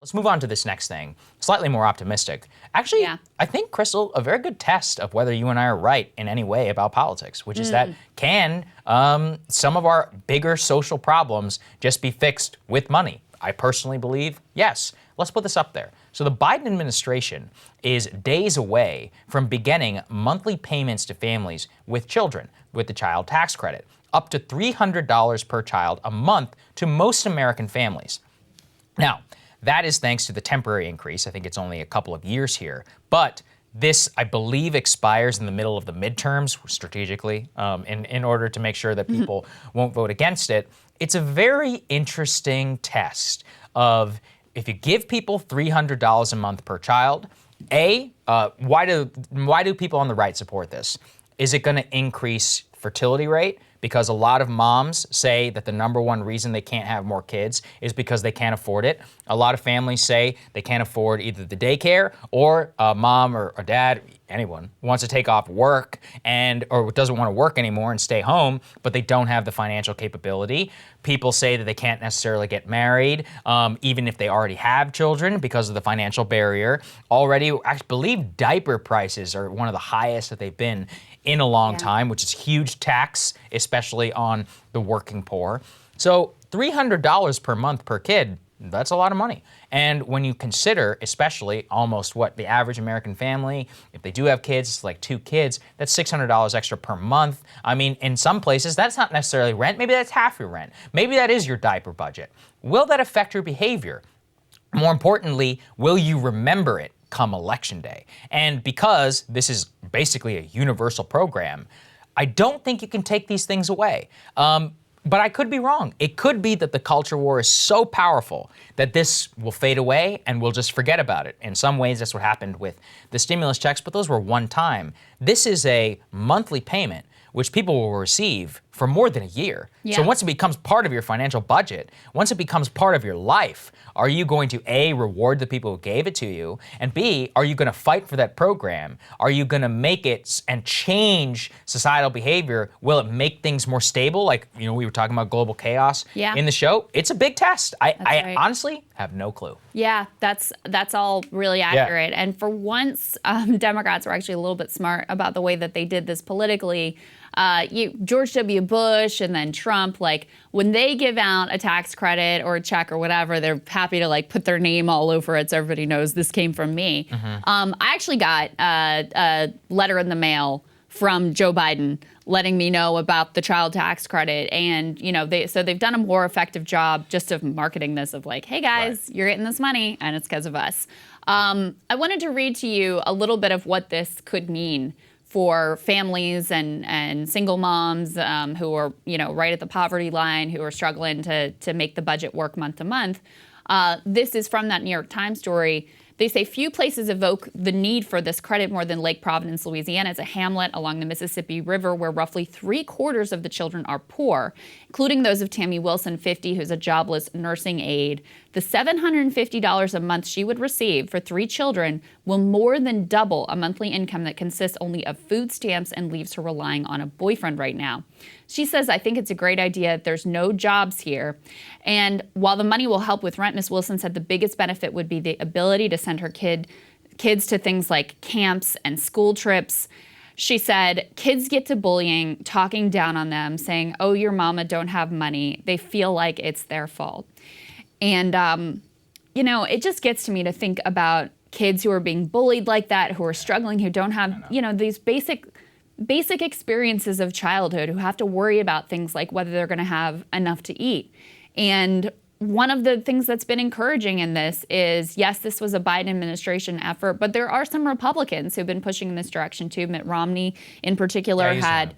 Let's move on to this next thing, slightly more optimistic. Actually, Yeah. I think, Krystal, a very good test of whether you and I are right in any way about politics, which is that can some of our bigger social problems just be fixed with money? I personally believe yes. Let's put this up there. So the Biden administration is days away from beginning monthly payments to families with children with the child tax credit, up to $300 per child a month to most American families. Now, that is thanks to the temporary increase. I think it's only a couple of years here. But this, I believe, expires in the middle of the midterms strategically in order to make sure that people won't vote against it. It's a very interesting test of if you give people $300 a month per child, why do people on the right support this? Is it going to increase fertility rate? Because a lot of moms say that the number one reason they can't have more kids is because they can't afford it. A lot of families say they can't afford either the daycare or mom or dad, anyone, wants to take off work or doesn't want to work anymore and stay home, but they don't have the financial capability. People say that they can't necessarily get married, even if they already have children because of the financial barrier. Already, I believe diaper prices are one of the highest that they've been in a long time, which is huge tax, especially on the working poor. So $300 per month per kid, that's a lot of money. And when you consider, especially almost what the average American family, if they do have kids, it's like 2 kids, that's $600 extra per month. I mean, in some places, that's not necessarily rent. Maybe that's half your rent. Maybe that is your diaper budget. Will that affect your behavior? More importantly, will you remember it come election day? And because this is basically a universal program, I don't think you can take these things away. But I could be wrong. It could be that the culture war is so powerful that this will fade away and we'll just forget about it. In some ways, that's what happened with the stimulus checks, but those were one time. This is a monthly payment which people will receive for more than a year. Yeah. So once it becomes part of your financial budget, once it becomes part of your life, are you going to A, reward the people who gave it to you, and B, are you going to fight for that program? Are you going to make it and change societal behavior? Will it make things more stable? Like, we were talking about global chaos in the show. It's a big test. I honestly have no clue. Yeah, that's all really accurate. And for once, Democrats were actually a little bit smart about the way that they did this politically. George W. Bush and then Trump, like when they give out a tax credit or a check or whatever, they're happy to like put their name all over it so everybody knows this came from me. I actually got a letter in the mail from Joe Biden letting me know about the child tax credit. And, they've done a more effective job just of marketing this of like, hey guys, you're getting this money and it's because of us. I wanted to read to you a little bit of what this could mean for families and single moms who are, right at the poverty line, who are struggling to make the budget work month to month. This is from that New York Times story. They say few places evoke the need for this credit more than Lake Providence, Louisiana. It's a hamlet along the Mississippi River where roughly 3/4 of the children are poor, including those of Tammy Wilson, 50, who's a jobless nursing aide. The $750 a month she would receive for 3 children will more than double a monthly income that consists only of food stamps and leaves her relying on a boyfriend right now. She says, I think it's a great idea. There's no jobs here. And while the money will help with rent, Ms. Wilson said the biggest benefit would be the ability to send her kids to things like camps and school trips. She said, kids get to bullying, talking down on them, saying, oh, your mama don't have money. They feel like it's their fault. And, it just gets to me to think about kids who are being bullied like that, who are struggling, who don't have, these basic experiences of childhood, who have to worry about things like whether they're going to have enough to eat. And one of the things that's been encouraging in this is, yes, this was a Biden administration effort, but there are some Republicans who've been pushing in this direction too. Mitt Romney in particular had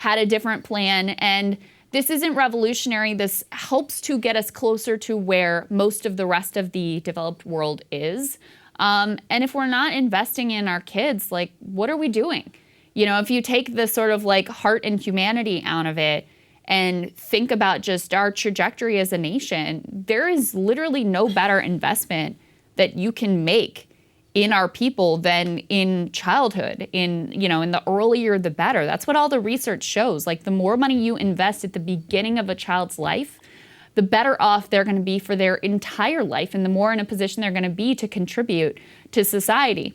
a different plan. And this isn't revolutionary. This helps to get us closer to where most of the rest of the developed world is. And if we're not investing in our kids, like, what are we doing? If you take the sort of like heart and humanity out of it and think about just our trajectory as a nation, there is literally no better investment that you can make in our people than in childhood. In the earlier, the better. That's what all the research shows. Like the more money you invest at the beginning of a child's life, the better off they're going to be for their entire life and the more in a position they're going to be to contribute to society.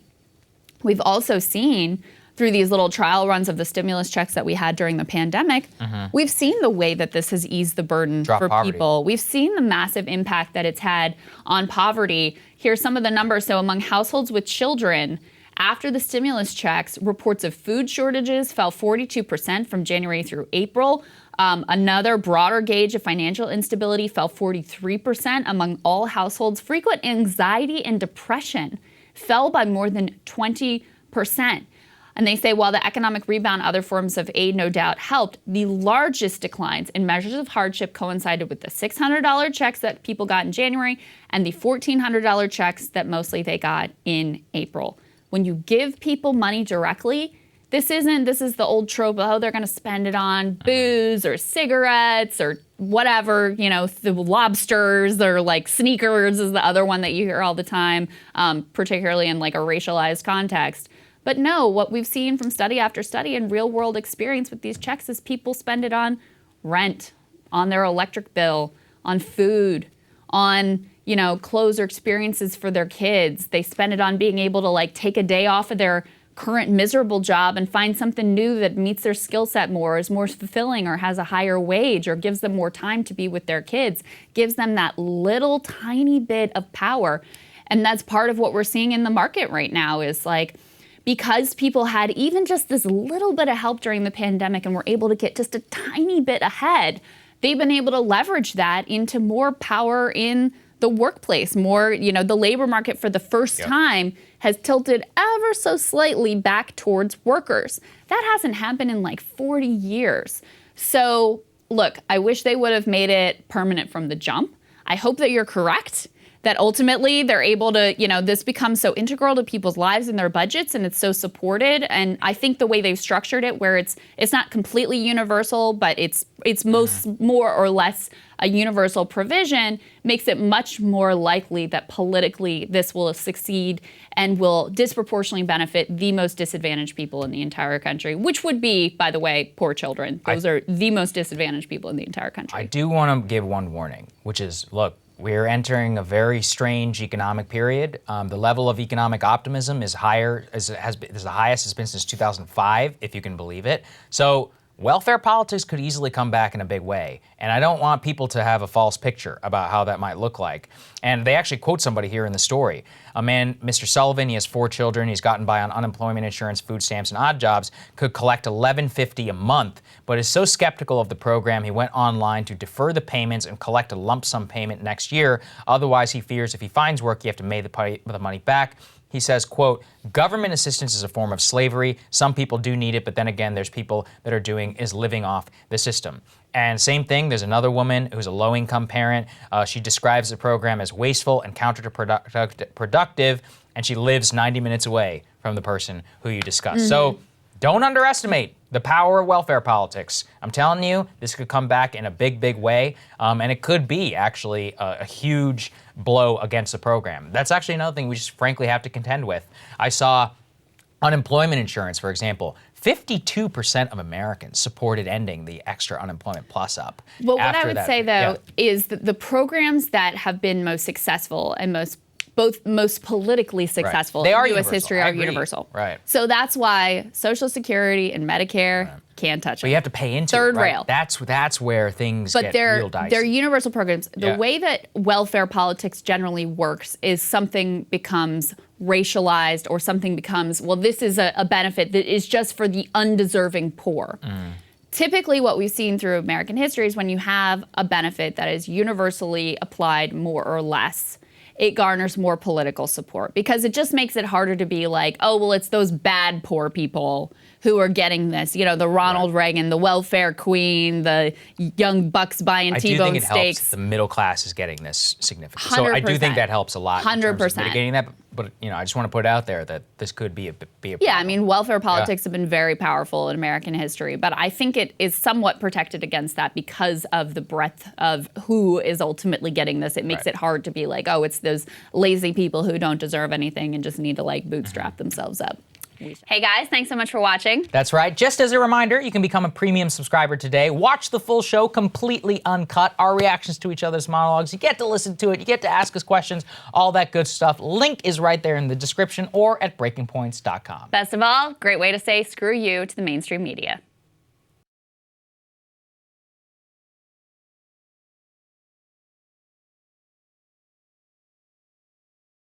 We've also seen through these little trial runs of the stimulus checks that we had during the pandemic, we've seen the way that this has eased the burden for people. We've seen the massive impact that it's had on poverty. Here's some of the numbers. So among households with children, after the stimulus checks, reports of food shortages fell 42% from January through April. Another broader gauge of financial instability fell 43% among all households. Frequent anxiety and depression fell by more than 20%. And they say while the economic rebound, other forms of aid no doubt helped, the largest declines in measures of hardship coincided with the $600 checks that people got in January and the $1,400 checks that mostly they got in April. When you give people money directly, this is the old trope of, oh, they're going to spend it on booze or cigarettes or whatever, the lobsters or like sneakers is the other one that you hear all the time, particularly in like a racialized context. But no, what we've seen from study after study and real world experience with these checks is people spend it on rent, on their electric bill, on food, on, clothes or experiences for their kids. They spend it on being able to like take a day off of their current miserable job and find something new that meets their skill set more, is more fulfilling or has a higher wage or gives them more time to be with their kids, gives them that little tiny bit of power. And that's part of what we're seeing in the market right now is like, because people had even just this little bit of help during the pandemic and were able to get just a tiny bit ahead, they've been able to leverage that into more power in the workplace, more, the labor market for the first time has tilted ever so slightly back towards workers. That hasn't happened in like 40 years. So look, I wish they would have made it permanent from the jump. I hope that you're correct, that ultimately they're able to, this becomes so integral to people's lives and their budgets and it's so supported. And I think the way they've structured it where it's not completely universal, but it's more or less a universal provision makes it much more likely that politically this will succeed and will disproportionately benefit the most disadvantaged people in the entire country, which would be, by the way, poor children. Those are the most disadvantaged people in the entire country. I do want to give one warning, which is, look, we're entering a very strange economic period. The level of economic optimism is higher, is the highest it's been since 2005, if you can believe it. So welfare politics could easily come back in a big way. And I don't want people to have a false picture about how that might look like. And they actually quote somebody here in the story. A man, Mr. Sullivan, he has 4 children. He's gotten by on unemployment insurance, food stamps, and odd jobs, could collect $11.50 a month, but is so skeptical of the program, he went online to defer the payments and collect a lump sum payment next year. Otherwise, he fears if he finds work, you have to pay the money back. He says, quote, government assistance is a form of slavery. Some people do need it, but then again, there's people that are living off the system. And same thing, there's another woman who's a low-income parent. She describes the program as wasteful and counterproductive, and she lives 90 minutes away from the person who you discussed. So don't underestimate the power of welfare politics. I'm telling you, this could come back in a big, big way, and it could be actually a huge blow against the program. That's actually another thing we just frankly have to contend with. I saw unemployment insurance, for example. 52% of Americans supported ending the extra unemployment plus up. Well, what I would say, though, is that the programs that have been most successful and most politically successful in U.S. history are universal. Right. So that's why Social Security and Medicare can't touch it. But you have to pay into Third it, right? rail. That's where things get real dicey. They're universal programs. The way that welfare politics generally works is something becomes racialized or something becomes, well, this is a benefit that is just for the undeserving poor. Typically what we've seen through American history is when you have a benefit that is universally applied more or less, it garners more political support because it just makes it harder to be like, oh, well, it's those bad poor people who are getting this. The Ronald Reagan, the welfare queen, the young bucks buying T-bone steaks. I do think it helps the middle class is getting this significant. 100%. So I do think that helps a lot. 100%. In terms of mitigating that. But I just want to put it out there that this could be a problem. Yeah, I mean, welfare politics have been very powerful in American history, but I think it is somewhat protected against that because of the breadth of who is ultimately getting this. It makes it hard to be like, oh, it's those lazy people who don't deserve anything and just need to like bootstrap themselves up. Hey guys, thanks so much for watching. That's right. Just as a reminder, you can become a premium subscriber today. Watch the full show completely uncut, our reactions to each other's monologues. You get to listen to it, you get to ask us questions, all that good stuff. Link is right there in the description or at breakingpoints.com. Best of all, great way to say screw you to the mainstream media.